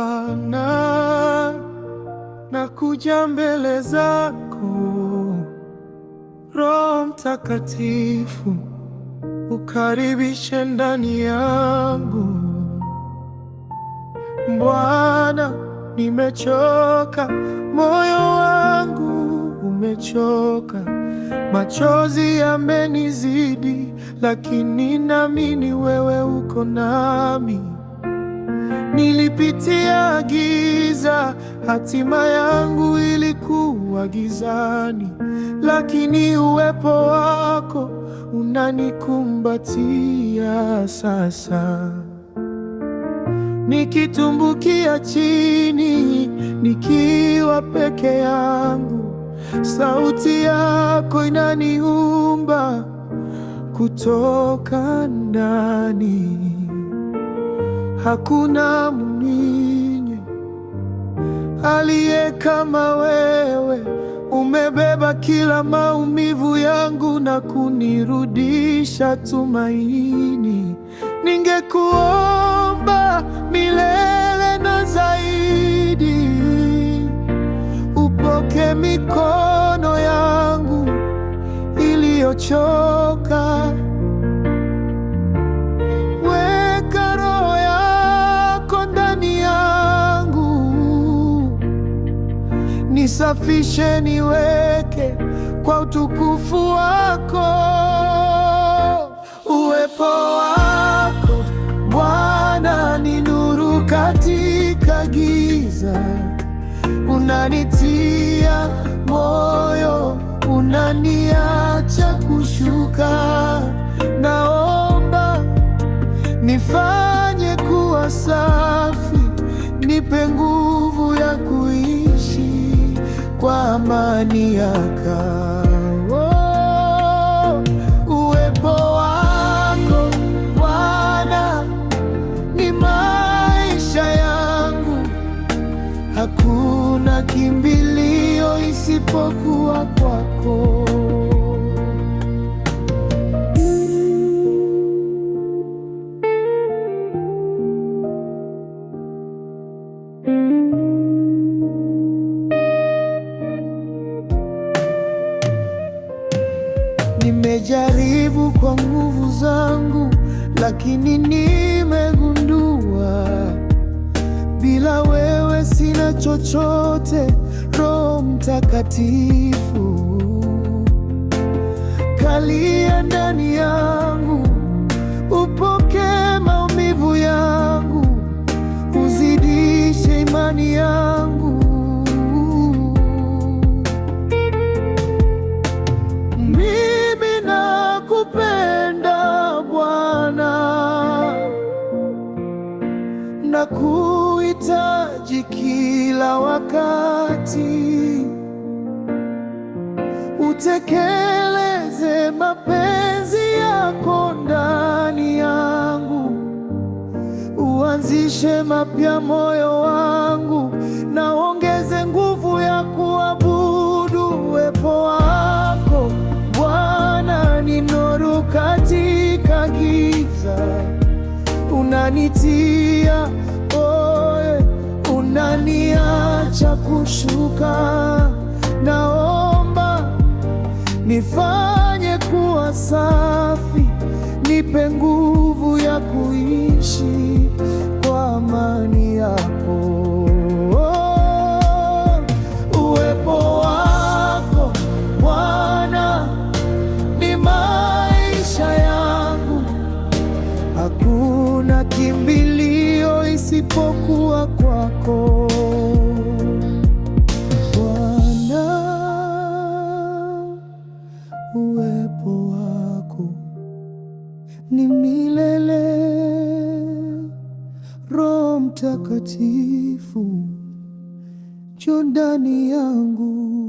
Bwana, nakuja mbele zako. Roho Mtakatifu, ukaribishe ndani yangu. Bwana, nimechoka, moyo wangu umechoka, machozi yamenizidi, lakini naamini wewe uko nami. Nilipitia giza, hatima yangu ilikuwa gizani, lakini uwepo wako unanikumbatia sasa. Nikitumbukia chini, nikiwa peke yangu, sauti yako inaniumba kutoka ndani. Hakuna mwingine aliye kama wewe, umebeba kila maumivu yangu na kunirudisha tumaini. Ningekuomba milele na zaidi, upoke mikono yangu iliyochoka. Weka roho yako ndani yangu, nisafishe, niweke kwa utukufu wako. Uwepo wako Bwana ni nuru katika giza, unanitia moyo, unaniacha kushuka. Naomba nifanye kuwa safi, nipe nguvu ya kuishi kwa amani yako. Uwepo wako Bwana ni maisha yangu, hakuna kimbilio isipokuwa kwako. Nimejaribu kwa nguvu zangu, lakini nimegundua bila wewe sina chochote. Roho Mtakatifu, kalia ndani yangu, upoke maumivu yangu, uzidishe imani yangu. Mimi nakupenda Bwana, nakuhitaji kila wakati. Utekeleze mapenzi yako ndani yangu, uanzishe mapya moyo wangu, na ongeze nguvu ya kuabudu. Uwepo wako Bwana ni nuru katika giza, unanitia moyo, unaniacha kushuka. Naomba nifanye kuwa safi, nipe nguvu ya kuishi kwa amani yako. Uwepo wako Bwana ni maisha yangu, hakuna kimbilio isipokuwa kwako. Uwepo wako ni milele. Roho Mtakatifu, njoo ndani yangu.